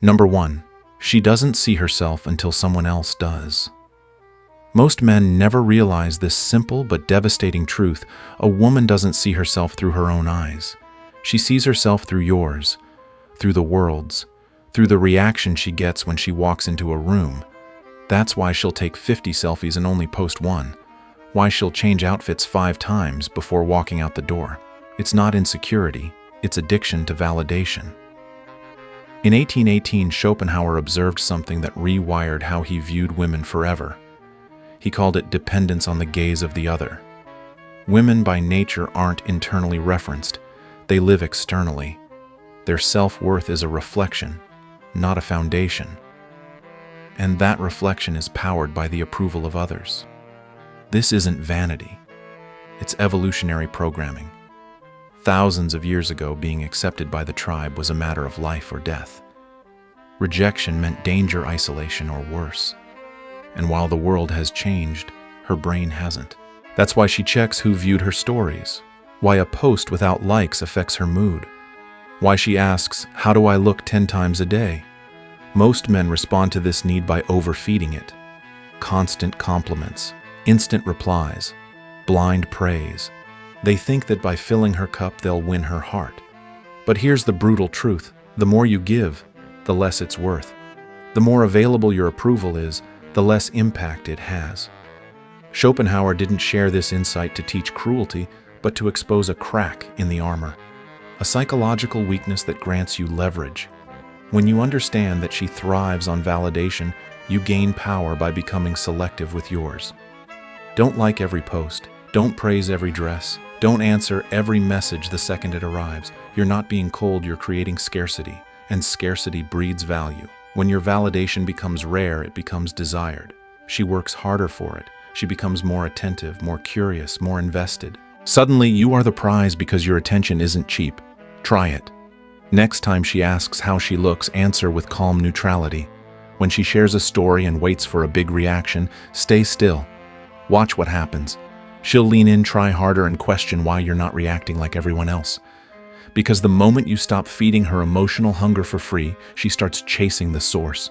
Number 1. She doesn't see herself until someone else does. Most men never realize this simple but devastating truth. A woman doesn't see herself through her own eyes. She sees herself through yours, through the world's, through the reaction she gets when she walks into a room. That's why she'll take 50 selfies and only post one. Why she'll change outfits 5 times before walking out the door. It's not insecurity, it's addiction to validation. In 1818, Schopenhauer observed something that rewired how he viewed women forever. He called it dependence on the gaze of the other. Women by nature aren't internally referenced, they live externally. Their self-worth is a reflection, not a foundation. And that reflection is powered by the approval of others. This isn't vanity, it's evolutionary programming. Thousands of years ago, being accepted by the tribe was a matter of life or death. Rejection meant danger, isolation, or worse. And while the world has changed, her brain hasn't. That's why she checks who viewed her stories, why a post without likes affects her mood, why she asks, "How do I look 10 times a day?" Most men respond to this need by overfeeding it. Constant compliments, instant replies, blind praise. They think that by filling her cup, they'll win her heart. But here's the brutal truth. The more you give, the less it's worth. The more available your approval is, the less impact it has. Schopenhauer didn't share this insight to teach cruelty, but to expose a crack in the armor, a psychological weakness that grants you leverage. When you understand that she thrives on validation, you gain power by becoming selective with yours. Don't like every post. Don't praise every dress. Don't answer every message the second it arrives. You're not being cold, you're creating scarcity, and scarcity breeds value. When your validation becomes rare, it becomes desired. She works harder for it. She becomes more attentive, more curious, more invested. Suddenly, you are the prize because your attention isn't cheap. Try it. Next time she asks how she looks, answer with calm neutrality. When she shares a story and waits for a big reaction, stay still. Watch what happens. She'll lean in, try harder, and question why you're not reacting like everyone else. Because the moment you stop feeding her emotional hunger for free, she starts chasing the source.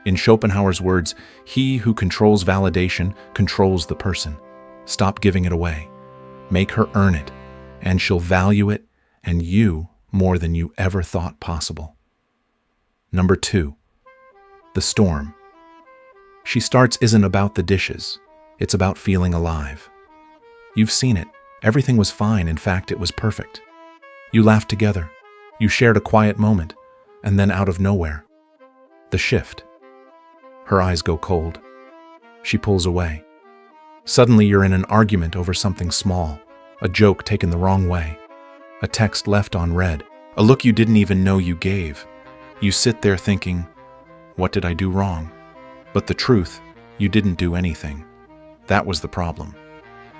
In Schopenhauer's words, he who controls validation controls the person. Stop giving it away. Make her earn it, and she'll value it and you more than you ever thought possible. Number 2, the storm. She starts isn't about the dishes. It's about feeling alive. You've seen it. Everything was fine. In fact, it was perfect. You laughed together. You shared a quiet moment. And then out of nowhere, the shift. Her eyes go cold. She pulls away. Suddenly you're in an argument over something small, a joke taken the wrong way, a text left unread, a look you didn't even know you gave. You sit there thinking, what did I do wrong? But the truth, you didn't do anything. That was the problem.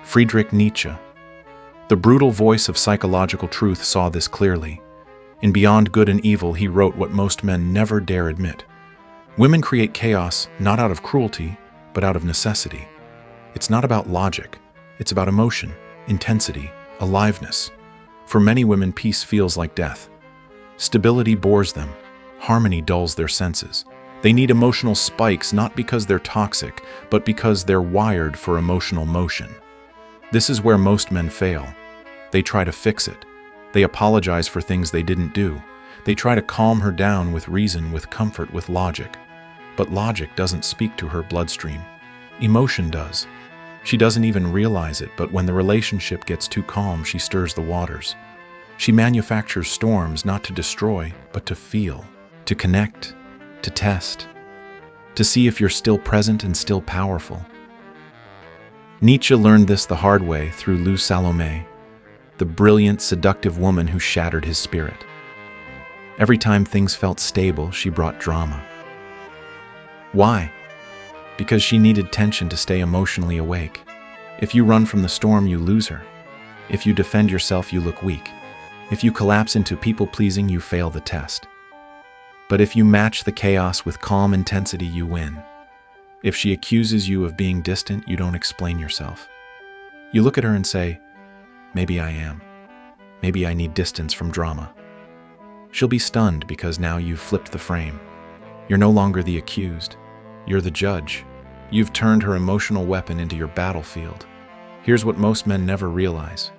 Friedrich Nietzsche, the brutal voice of psychological truth, saw this clearly. In Beyond Good and Evil, he wrote what most men never dare admit. Women create chaos not out of cruelty, but out of necessity. It's not about logic. It's about emotion, intensity, aliveness. For many women, peace feels like death. Stability bores them. Harmony dulls their senses. They need emotional spikes not because they're toxic, but because they're wired for emotional motion. This is where most men fail. They try to fix it. They apologize for things they didn't do. They try to calm her down with reason, with comfort, with logic. But logic doesn't speak to her bloodstream. Emotion does. She doesn't even realize it, but when the relationship gets too calm, she stirs the waters. She manufactures storms not to destroy, but to feel, to connect, to test, to see if you're still present and still powerful. Nietzsche learned this the hard way through Lou Salome, the brilliant, seductive woman who shattered his spirit. Every time things felt stable, she brought drama. Why? Because she needed tension to stay emotionally awake. If you run from the storm, you lose her. If you defend yourself, you look weak. If you collapse into people-pleasing, you fail the test. But if you match the chaos with calm intensity, you win. If she accuses you of being distant, you don't explain yourself. You look at her and say, maybe I am. Maybe I need distance from drama. She'll be stunned because now you've flipped the frame. You're no longer the accused. You're the judge. You've turned her emotional weapon into your battlefield. Here's what most men never realize.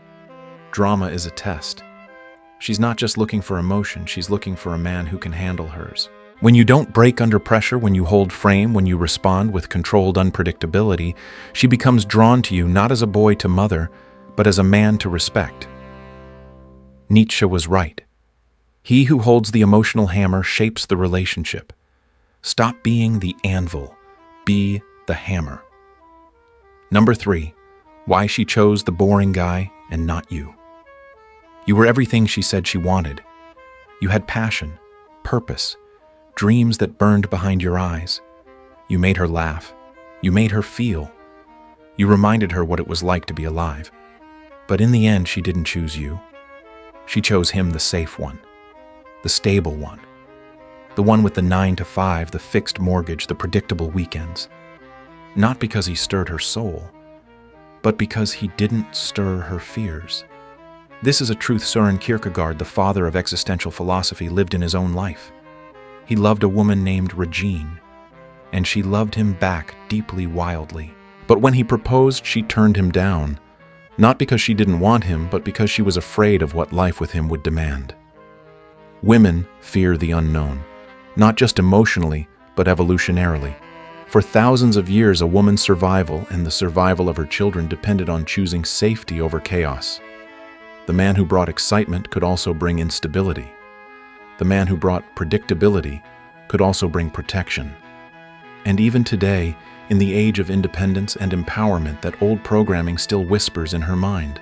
Drama is a test. She's not just looking for emotion, she's looking for a man who can handle hers. When you don't break under pressure, when you hold frame, when you respond with controlled unpredictability, she becomes drawn to you not as a boy to mother, but as a man to respect. Nietzsche was right. He who holds the emotional hammer shapes the relationship. Stop being the anvil. Be the hammer. Number 3, why she chose the boring guy and not you. You were everything she said she wanted. You had passion, purpose, dreams that burned behind your eyes. You made her laugh. You made her feel. You reminded her what it was like to be alive. But in the end, she didn't choose you. She chose him, the safe one, the stable one, the one with the 9 to 5, the fixed mortgage, the predictable weekends. Not because he stirred her soul, but because he didn't stir her fears. This is a truth Søren Kierkegaard, the father of existential philosophy, lived in his own life. He loved a woman named Regine, and she loved him back deeply, wildly. But when he proposed, she turned him down, not because she didn't want him, but because she was afraid of what life with him would demand. Women fear the unknown, not just emotionally, but evolutionarily. For thousands of years, a woman's survival and the survival of her children depended on choosing safety over chaos. The man who brought excitement could also bring instability. The man who brought predictability could also bring protection. And even today, in the age of independence and empowerment, that old programming still whispers in her mind.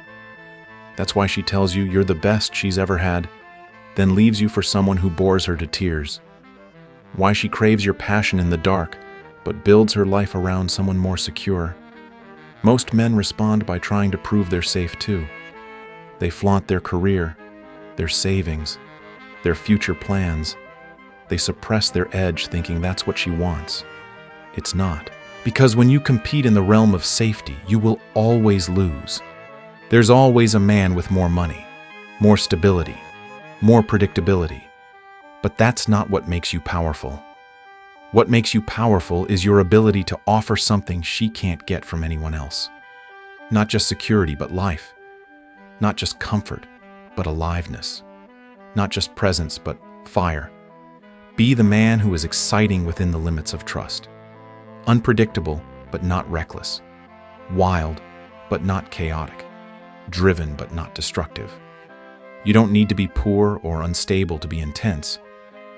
That's why she tells you you're the best she's ever had, then leaves you for someone who bores her to tears. Why she craves your passion in the dark, but builds her life around someone more secure. Most men respond by trying to prove they're safe too. They flaunt their career, their savings, their future plans. They suppress their edge, thinking that's what she wants. It's not. Because when you compete in the realm of safety, you will always lose. There's always a man with more money, more stability, more predictability. But that's not what makes you powerful. What makes you powerful is your ability to offer something she can't get from anyone else. Not just security, but life. Not just comfort, but aliveness. Not just presence, but fire. Be the man who is exciting within the limits of trust. Unpredictable, but not reckless. Wild, but not chaotic. Driven, but not destructive. You don't need to be poor or unstable to be intense.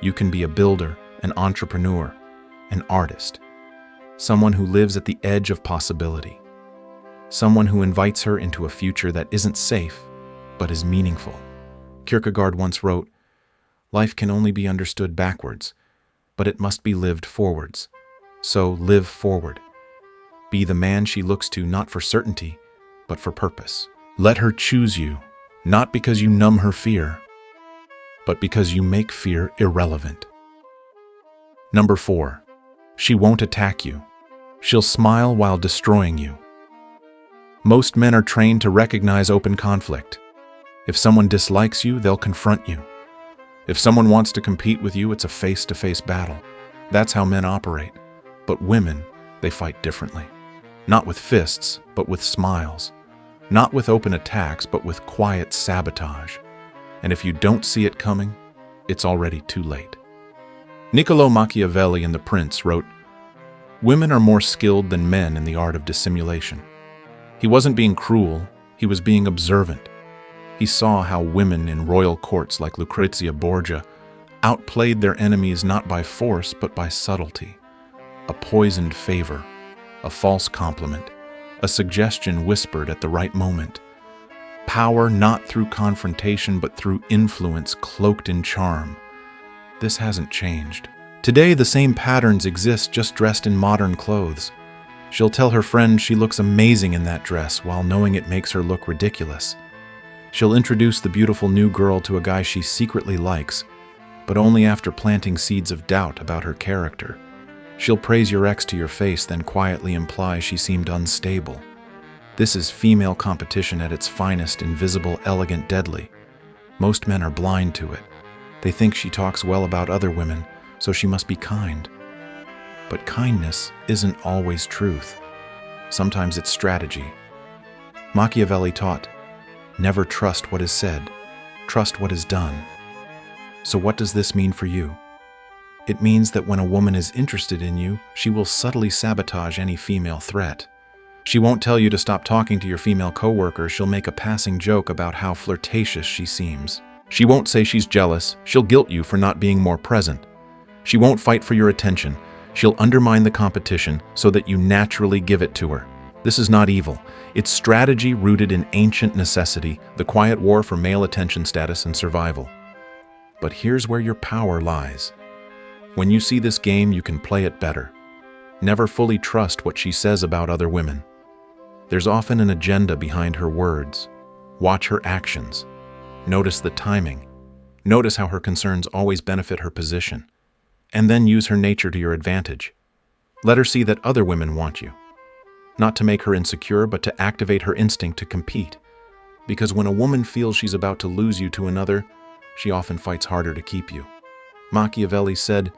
You can be a builder, an entrepreneur, an artist. Someone who lives at the edge of possibility. Someone who invites her into a future that isn't safe, but is meaningful. Kierkegaard once wrote, "Life can only be understood backwards, but it must be lived forwards. So live forward. Be the man she looks to not for certainty, but for purpose. Let her choose you, not because you numb her fear, but because you make fear irrelevant." Number 4, she won't attack you. She'll smile while destroying you. Most men are trained to recognize open conflict. If someone dislikes you, they'll confront you. If someone wants to compete with you, it's a face-to-face battle. That's how men operate. But women, they fight differently. Not with fists, but with smiles. Not with open attacks, but with quiet sabotage. And if you don't see it coming, it's already too late. Niccolo Machiavelli in The Prince wrote, "Women are more skilled than men in the art of dissimulation." He wasn't being cruel, he was being observant. He saw how women in royal courts like Lucrezia Borgia outplayed their enemies not by force but by subtlety. A poisoned favor, a false compliment, a suggestion whispered at the right moment. Power not through confrontation but through influence cloaked in charm. This hasn't changed. Today the same patterns exist, just dressed in modern clothes. She'll tell her friend she looks amazing in that dress while knowing it makes her look ridiculous. She'll introduce the beautiful new girl to a guy she secretly likes, but only after planting seeds of doubt about her character. She'll praise your ex to your face, then quietly imply she seemed unstable. This is female competition at its finest, invisible, elegant, deadly. Most men are blind to it. They think she talks well about other women, so she must be kind. But kindness isn't always truth. Sometimes it's strategy. Machiavelli taught, never trust what is said, trust what is done. So what does this mean for you? It means that when a woman is interested in you, she will subtly sabotage any female threat. She won't tell you to stop talking to your female coworker. She'll make a passing joke about how flirtatious she seems. She won't say she's jealous. She'll guilt you for not being more present. She won't fight for your attention. She'll undermine the competition so that you naturally give it to her. This is not evil. It's strategy rooted in ancient necessity, the quiet war for male attention status and survival. But here's where your power lies. When you see this game, you can play it better. Never fully trust what she says about other women. There's often an agenda behind her words. Watch her actions. Notice the timing. Notice how her concerns always benefit her position. And then use her nature to your advantage. Let her see that other women want you. Not to make her insecure, but to activate her instinct to compete. Because when a woman feels she's about to lose you to another, she often fights harder to keep you. Machiavelli said,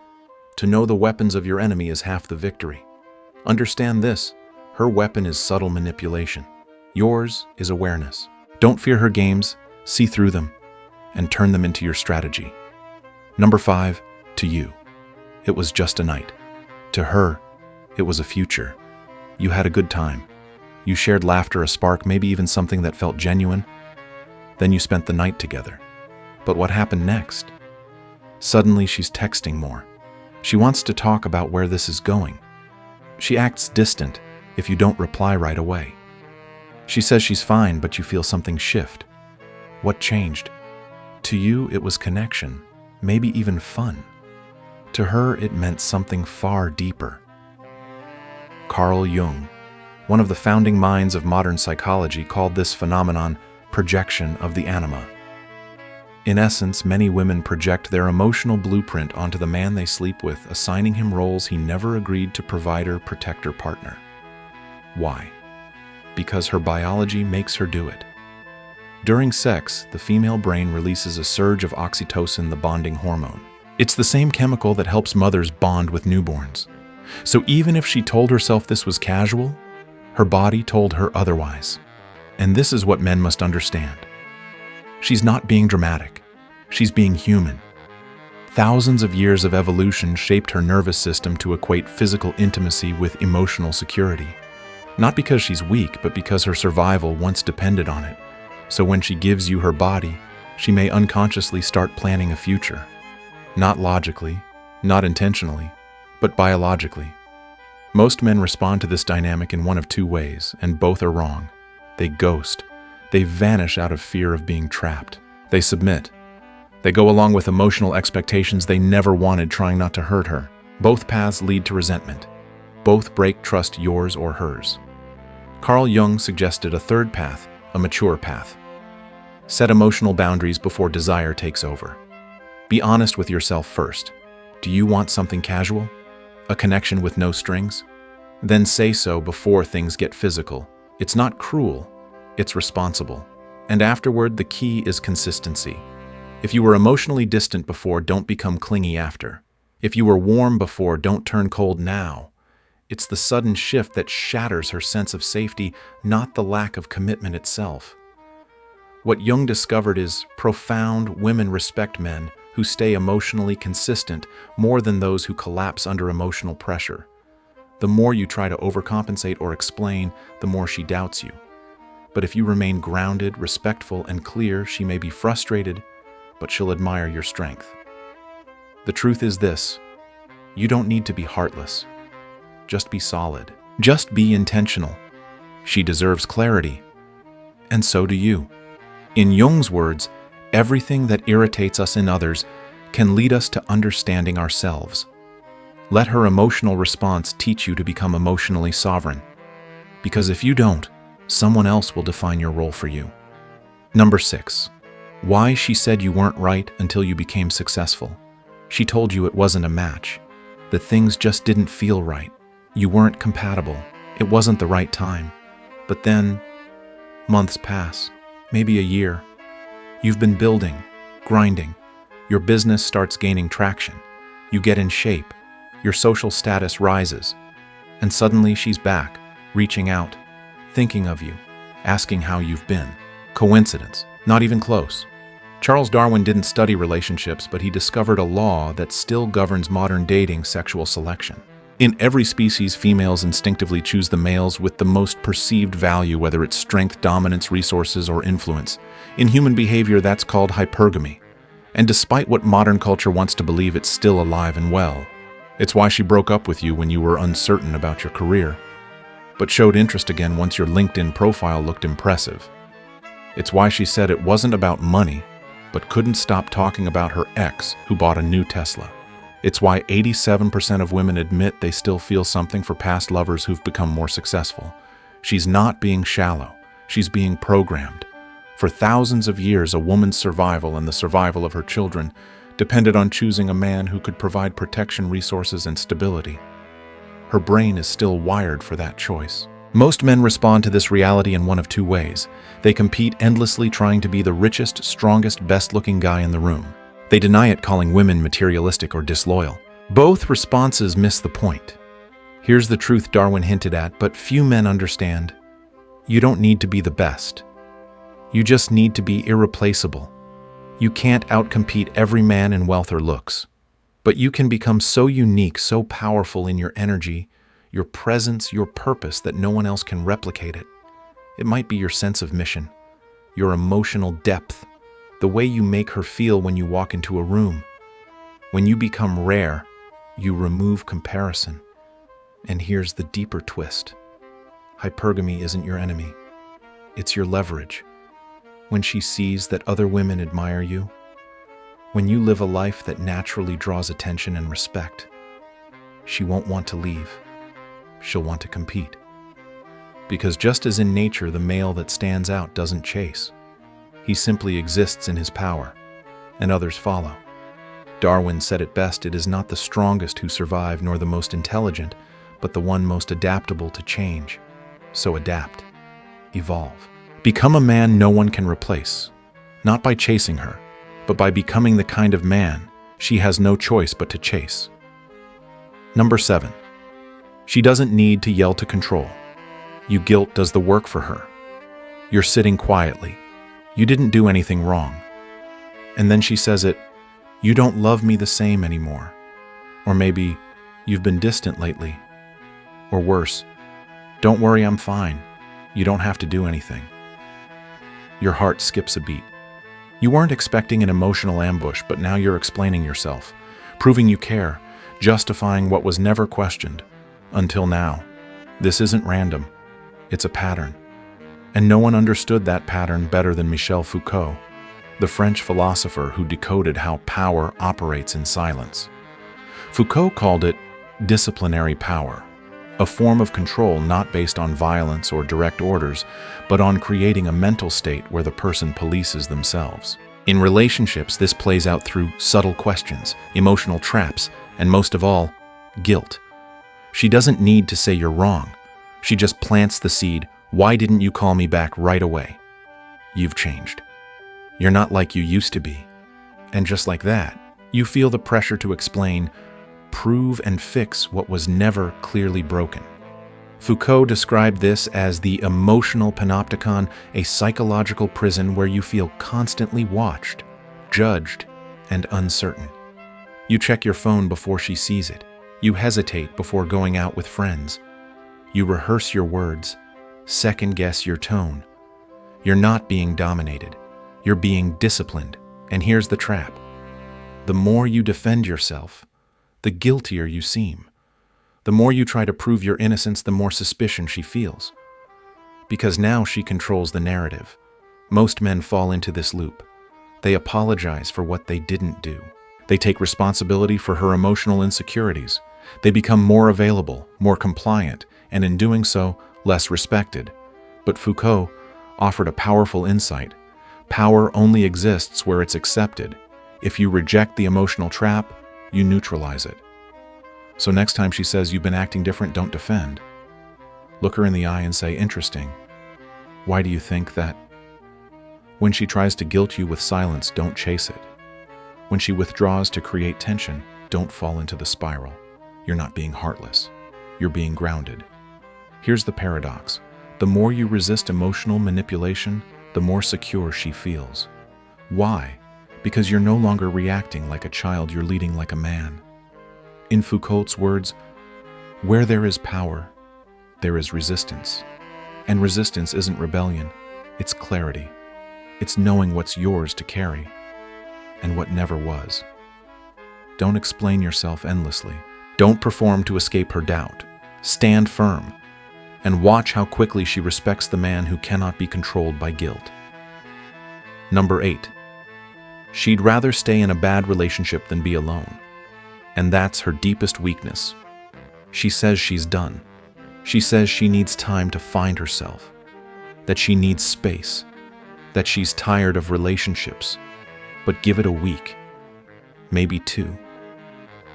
"To know the weapons of your enemy is half the victory." Understand this, her weapon is subtle manipulation. Yours is awareness. Don't fear her games, see through them, and turn them into your strategy. Number 5, to you, it was just a night. To her, it was a future. You had a good time. You shared laughter, a spark, maybe even something that felt genuine. Then you spent the night together. But what happened next? Suddenly she's texting more. She wants to talk about where this is going. She acts distant if you don't reply right away. She says she's fine, but you feel something shift. What changed? To you, it was connection, maybe even fun. To her, it meant something far deeper. Carl Jung, one of the founding minds of modern psychology, called this phenomenon projection of the anima. In essence, many women project their emotional blueprint onto the man they sleep with, assigning him roles he never agreed to: provider, protector, partner. Why? Because her biology makes her do it. During sex, the female brain releases a surge of oxytocin, the bonding hormone. It's the same chemical that helps mothers bond with newborns. So even if she told herself this was casual, her body told her otherwise. And this is what men must understand. She's not being dramatic. She's being human. Thousands of years of evolution shaped her nervous system to equate physical intimacy with emotional security. Not because she's weak, but because her survival once depended on it. So when she gives you her body, she may unconsciously start planning a future. Not logically, not intentionally, but biologically. Most men respond to this dynamic in one of two ways, and both are wrong. They ghost. They vanish out of fear of being trapped. They submit. They go along with emotional expectations they never wanted, trying not to hurt her. Both paths lead to resentment. Both break trust, yours or hers. Carl Jung suggested a third path, a mature path. Set emotional boundaries before desire takes over. Be honest with yourself first. Do you want something casual? A connection with no strings? Then say so before things get physical. It's not cruel. It's responsible. And afterward, the key is consistency. If you were emotionally distant before, don't become clingy after. If you were warm before, don't turn cold now. It's the sudden shift that shatters her sense of safety, not the lack of commitment itself. What Jung discovered is profound: women respect men who stay emotionally consistent more than those who collapse under emotional pressure. The more you try to overcompensate or explain, the more she doubts you. But if you remain grounded, respectful, and clear, she may be frustrated, but she'll admire your strength. The truth is this: you don't need to be heartless. Just be solid. Just be intentional. She deserves clarity, and so do you. In Jung's words, everything that irritates us in others can lead us to understanding ourselves. Let her emotional response teach you to become emotionally sovereign. Because if you don't, someone else will define your role for you. Number 6. Why she said you weren't right until you became successful. She told you it wasn't a match, that things just didn't feel right. You weren't compatible. It wasn't the right time. But then, months pass, maybe a year. You've been building, grinding, Your business starts gaining traction. You get in shape. Your social status rises. And suddenly she's back, reaching out, thinking of you, asking how you've been. Coincidence? Not even close. Charles Darwin didn't study relationships, but he discovered a law that still governs modern dating: sexual selection. In every species, females instinctively choose the males with the most perceived value, whether it's strength, dominance, resources, or influence. In human behavior, that's called hypergamy. And despite what modern culture wants to believe, it's still alive and well. It's why she broke up with you when you were uncertain about your career, but showed interest again once your LinkedIn profile looked impressive. It's why she said it wasn't about money, but couldn't stop talking about her ex who bought a new Tesla. It's why 87% of women admit they still feel something for past lovers who've become more successful. She's not being shallow, she's being programmed. For thousands of years, a woman's survival and the survival of her children depended on choosing a man who could provide protection, resources, and stability. Her brain is still wired for that choice. Most men respond to this reality in one of two ways. They compete endlessly, trying to be the richest, strongest, best-looking guy in the room. They deny it, calling women materialistic or disloyal. Both responses miss the point. Here's the truth Darwin hinted at, but few men understand. You don't need to be the best. You just need to be irreplaceable. You can't outcompete every man in wealth or looks, but you can become so unique, so powerful in your energy, your presence, your purpose, that no one else can replicate it. It might be your sense of mission, your emotional depth, the way you make her feel when you walk into a room. When you become rare, you remove comparison. And here's the deeper twist. Hypergamy isn't your enemy. It's your leverage. When she sees that other women admire you, when you live a life that naturally draws attention and respect, she won't want to leave. She'll want to compete. Because just as in nature, the male that stands out doesn't chase. He simply exists in his power, and others follow. Darwin said it best: it is not the strongest who survive, nor the most intelligent, but the one most adaptable to change. So adapt, evolve. Become a man no one can replace, not by chasing her, but by becoming the kind of man she has no choice but to chase. Number 7. She doesn't need to yell to control. You guilt does the work for her. You're sitting quietly. You didn't do anything wrong. And then she says it: you don't love me the same anymore. Or maybe, you've been distant lately. Or worse, don't worry, I'm fine. You don't have to do anything. Your heart skips a beat. You weren't expecting an emotional ambush, but now you're explaining yourself, proving you care, justifying what was never questioned. Until now. This isn't random. It's a pattern. And no one understood that pattern better than Michel Foucault, the French philosopher who decoded how power operates in silence. Foucault called it disciplinary power, a form of control not based on violence or direct orders, but on creating a mental state where the person polices themselves. In relationships, this plays out through subtle questions, emotional traps, and most of all, guilt. She doesn't need to say you're wrong. She just plants the seed: why didn't you call me back right away? You've changed. You're not like you used to be. And just like that, you feel the pressure to explain, prove, and fix what was never clearly broken. Foucault described this as the emotional panopticon, a psychological prison where you feel constantly watched, judged, and uncertain. You check your phone before she sees it. You hesitate before going out with friends. You rehearse your words, second-guess your tone. You're not being dominated. You're being disciplined. And here's the trap. The more you defend yourself, the guiltier you seem. The more you try to prove your innocence, the more suspicion she feels. Because now she controls the narrative. Most men fall into this loop. They apologize for what they didn't do. They take responsibility for her emotional insecurities. They become more available, more compliant, and in doing so, less respected. But Foucault offered a powerful insight. Power only exists where it's accepted. If you reject the emotional trap, you neutralize it. So next time she says you've been acting different, don't defend. Look her in the eye and say, interesting. Why do you think that? When she tries to guilt you with silence, don't chase it. When she withdraws to create tension, don't fall into the spiral. You're not being heartless. You're being grounded. Here's the paradox. The more you resist emotional manipulation, the more secure she feels. Why? Because you're no longer reacting like a child, you're leading like a man. In Foucault's words, where there is power, there is resistance. And resistance isn't rebellion, it's clarity. It's knowing what's yours to carry and what never was. Don't explain yourself endlessly. Don't perform to escape her doubt. Stand firm and watch how quickly she respects the man who cannot be controlled by guilt. Number 8. She'd rather stay in a bad relationship than be alone. And that's her deepest weakness. She says she's done. She says she needs time to find herself, that she needs space, that she's tired of relationships. But give it a week, maybe 2.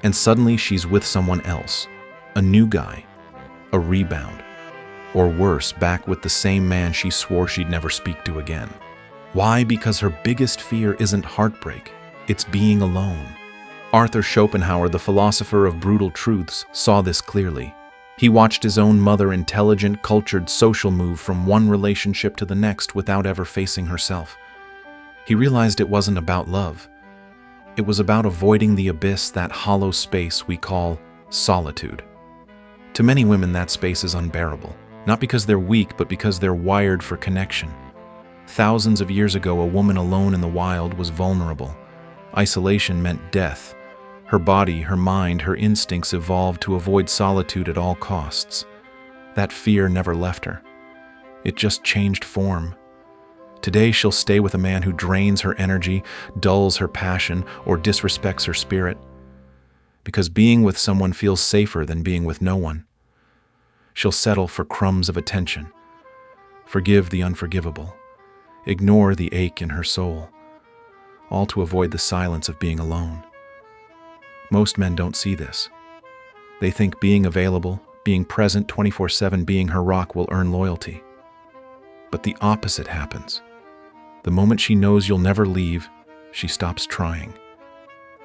And suddenly she's with someone else, a new guy, a rebound, or worse, back with the same man she swore she'd never speak to again. Why? Because her biggest fear isn't heartbreak, it's being alone. Arthur Schopenhauer, the philosopher of brutal truths, saw this clearly. He watched his own mother, intelligent, cultured, social, move from one relationship to the next without ever facing herself. He realized it wasn't about love. It was about avoiding the abyss, that hollow space we call solitude. To many women, that space is unbearable, not because they're weak, but because they're wired for connection. Thousands of years ago, a woman alone in the wild was vulnerable. Isolation meant death. Her body, her mind, her instincts evolved to avoid solitude at all costs. That fear never left her. It just changed form. Today, she'll stay with a man who drains her energy, dulls her passion, or disrespects her spirit. Because being with someone feels safer than being with no one. She'll settle for crumbs of attention, forgive the unforgivable, ignore the ache in her soul, all to avoid the silence of being alone. Most men don't see this. They think being available, being present 24/7, being her rock will earn loyalty. But the opposite happens. The moment she knows you'll never leave, she stops trying.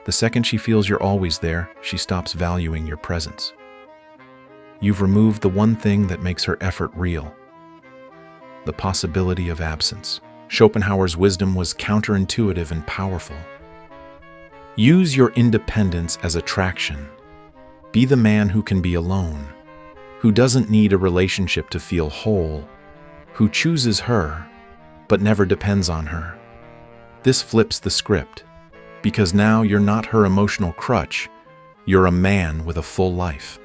The second she feels you're always there, she stops valuing your presence. You've removed the one thing that makes her effort real: the possibility of absence. Schopenhauer's wisdom was counterintuitive and powerful. Use your independence as attraction. Be the man who can be alone, who doesn't need a relationship to feel whole, who chooses her, but never depends on her. This flips the script, because now you're not her emotional crutch, you're a man with a full life.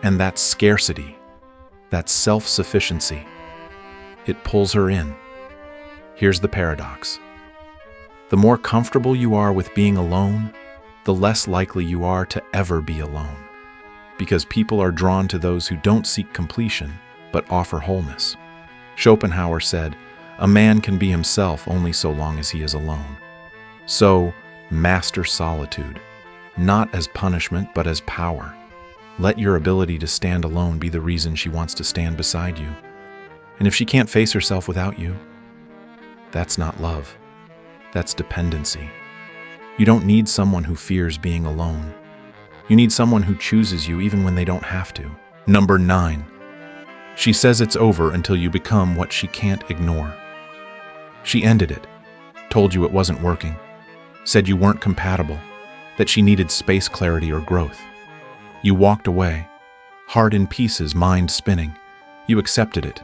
And that scarcity, that self-sufficiency, it pulls her in. Here's the paradox. The more comfortable you are with being alone, the less likely you are to ever be alone. Because people are drawn to those who don't seek completion, but offer wholeness. Schopenhauer said, a man can be himself only so long as he is alone. So, master solitude, not as punishment, but as power. Let your ability to stand alone be the reason she wants to stand beside you. And if she can't face herself without you, that's not love. That's dependency. You don't need someone who fears being alone. You need someone who chooses you even when they don't have to. Number 9. She says it's over until you become what she can't ignore. She ended it, told you it wasn't working, said you weren't compatible, that she needed space, clarity, or growth. You walked away, heart in pieces, mind spinning. You accepted it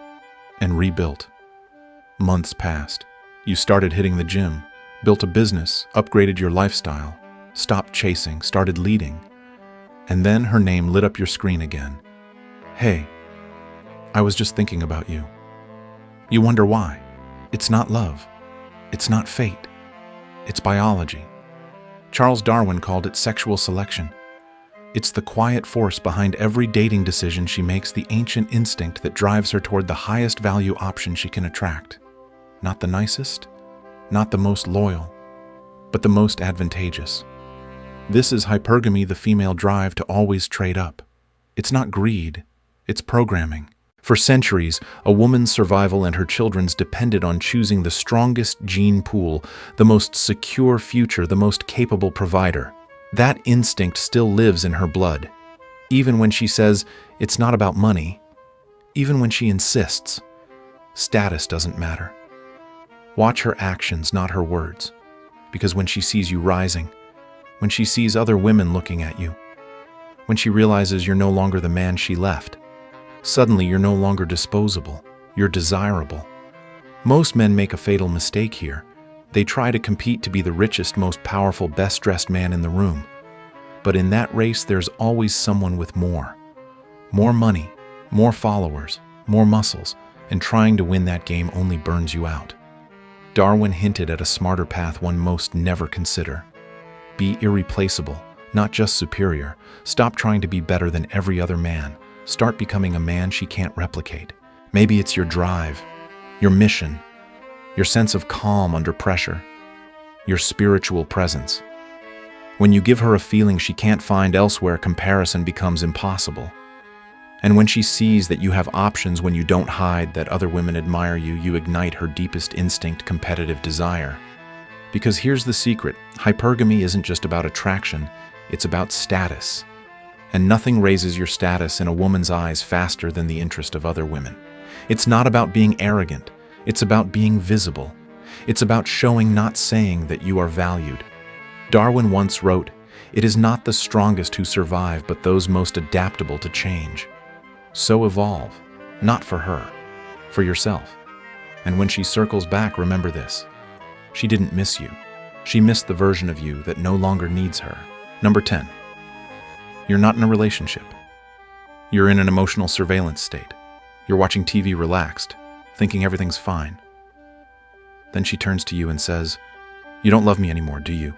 and rebuilt. Months passed. You started hitting the gym, built a business, upgraded your lifestyle, stopped chasing, started leading. And then her name lit up your screen again. Hey, I was just thinking about you. You wonder why. It's not love. It's not fate. It's biology. Charles Darwin called it sexual selection. It's the quiet force behind every dating decision she makes, the ancient instinct that drives her toward the highest value option she can attract. Not the nicest, not the most loyal, but the most advantageous. This is hypergamy, the female drive to always trade up. It's not greed, it's programming. For centuries, a woman's survival and her children's depended on choosing the strongest gene pool, the most secure future, the most capable provider. That instinct still lives in her blood. Even when she says, it's not about money, even when she insists, status doesn't matter. Watch her actions, not her words. Because when she sees you rising, when she sees other women looking at you, when she realizes you're no longer the man she left, suddenly you're no longer disposable, you're desirable. Most men make a fatal mistake here. They try to compete to be the richest, most powerful, best-dressed man in the room. But in that race, there's always someone with more. More money, more followers, more muscles, and trying to win that game only burns you out. Darwin hinted at a smarter path one most never consider. Be irreplaceable, not just superior. Stop trying to be better than every other man. Start becoming a man she can't replicate. Maybe it's your drive, your mission, your sense of calm under pressure, your spiritual presence. When you give her a feeling she can't find elsewhere, comparison becomes impossible. And when she sees that you have options, when you don't hide that other women admire you, you ignite her deepest instinct, competitive desire. Because here's the secret, hypergamy isn't just about attraction, it's about status. And nothing raises your status in a woman's eyes faster than the interest of other women. It's not about being arrogant, it's about being visible. It's about showing, not saying, that you are valued. Darwin once wrote, "It is not the strongest who survive, but those most adaptable to change." So evolve, not for her, for yourself. And when she circles back, remember this. She didn't miss you. She missed the version of you that no longer needs her. Number 10. You're not in a relationship. You're in an emotional surveillance state. You're watching TV relaxed, thinking everything's fine. Then she turns to you and says, "You don't love me anymore, do you?"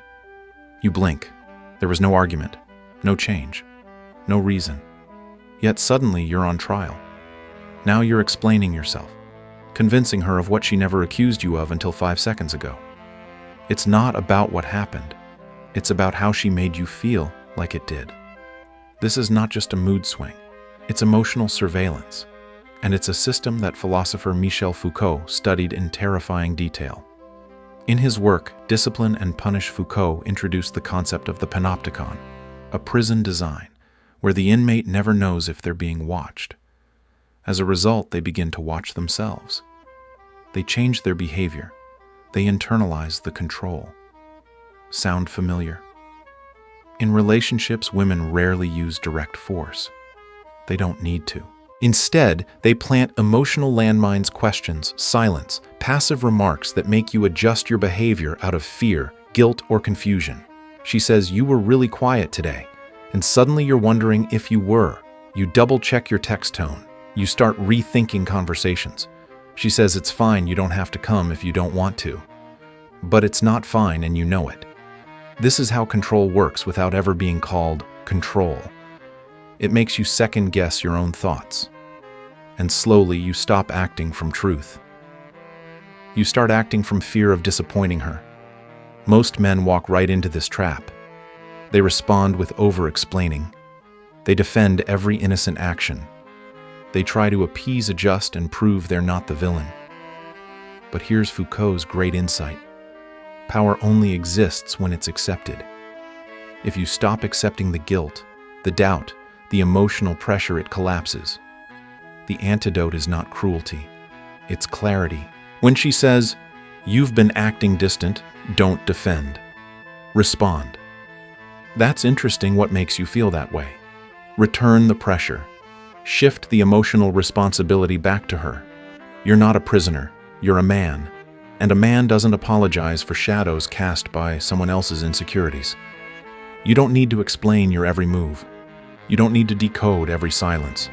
You blink. There was no argument, no change, no reason. Yet suddenly you're on trial. Now you're explaining yourself, convincing her of what she never accused you of until 5 seconds ago. It's not about what happened. It's about how she made you feel like it did. This is not just a mood swing. It's emotional surveillance. And it's a system that philosopher Michel Foucault studied in terrifying detail. In his work, Discipline and Punish, Foucault introduced the concept of the panopticon, a prison design where the inmate never knows if they're being watched. As a result, they begin to watch themselves. They change their behavior. They internalize the control. Sound familiar? In relationships, women rarely use direct force. They don't need to. Instead, they plant emotional landmines, questions, silence, passive remarks that make you adjust your behavior out of fear, guilt, or confusion. She says, "You were really quiet today," and suddenly you're wondering if you were. You double-check your text tone. You start rethinking conversations. She says it's fine, you don't have to come if you don't want to. But it's not fine, and you know it. This is how control works without ever being called control. It makes you second-guess your own thoughts. And slowly you stop acting from truth. You start acting from fear of disappointing her. Most men walk right into this trap. They respond with over-explaining. They defend every innocent action. They try to appease, adjust, and prove they're not the villain. But here's Foucault's great insight. Power only exists when it's accepted. If you stop accepting the guilt, the doubt, the emotional pressure, it collapses. The antidote is not cruelty, it's clarity. When she says, "You've been acting distant," don't defend. Respond. "That's interesting, what makes you feel that way?" Return the pressure. Shift the emotional responsibility back to her. You're not a prisoner, you're a man. And a man doesn't apologize for shadows cast by someone else's insecurities. You don't need to explain your every move. You don't need to decode every silence.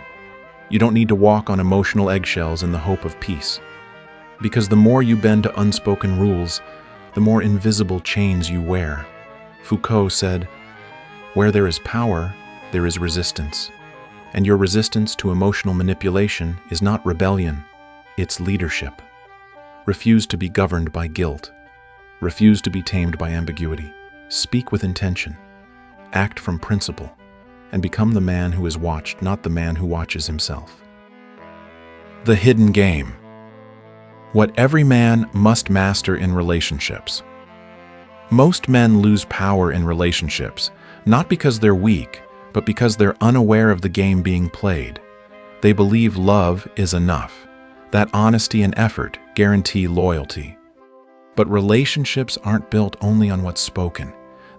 You don't need to walk on emotional eggshells in the hope of peace. Because the more you bend to unspoken rules, the more invisible chains you wear. Foucault said, "Where there is power, there is resistance. And your resistance to emotional manipulation is not rebellion, it's leadership. Refuse to be governed by guilt. Refuse to be tamed by ambiguity. Speak with intention. Act from principle. And become the man who is watched, not the man who watches himself." The hidden game. What every man must master in relationships. Most men lose power in relationships, not because they're weak, but because they're unaware of the game being played. They believe love is enough, that honesty and effort guarantee loyalty. But relationships aren't built only on what's spoken.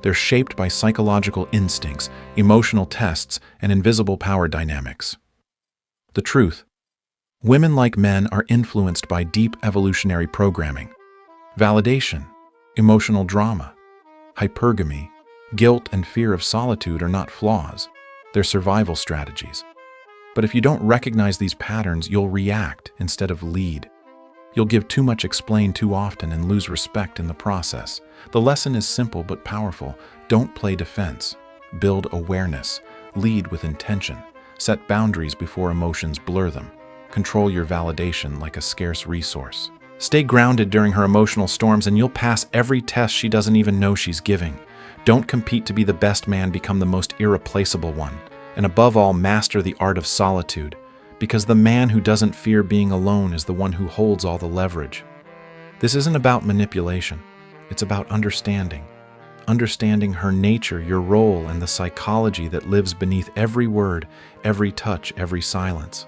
They're shaped by psychological instincts, emotional tests, and invisible power dynamics. The truth: women like men are influenced by deep evolutionary programming. Validation, emotional drama, hypergamy, guilt, and fear of solitude are not flaws. They're survival strategies. But if you don't recognize these patterns, you'll react instead of lead. You'll give too much, explain too often, and lose respect in the process. The lesson is simple but powerful. Don't play defense. Build awareness. Lead with intention. Set boundaries before emotions blur them. Control your validation like a scarce resource. Stay grounded during her emotional storms and you'll pass every test she doesn't even know she's giving. Don't compete to be the best man, become the most irreplaceable one. And above all, master the art of solitude, because the man who doesn't fear being alone is the one who holds all the leverage. This isn't about manipulation. It's about understanding. Understanding her nature, your role, and the psychology that lives beneath every word, every touch, every silence.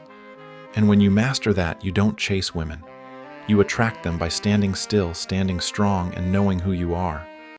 And when you master that, you don't chase women. You attract them by standing still, standing strong, and knowing who you are.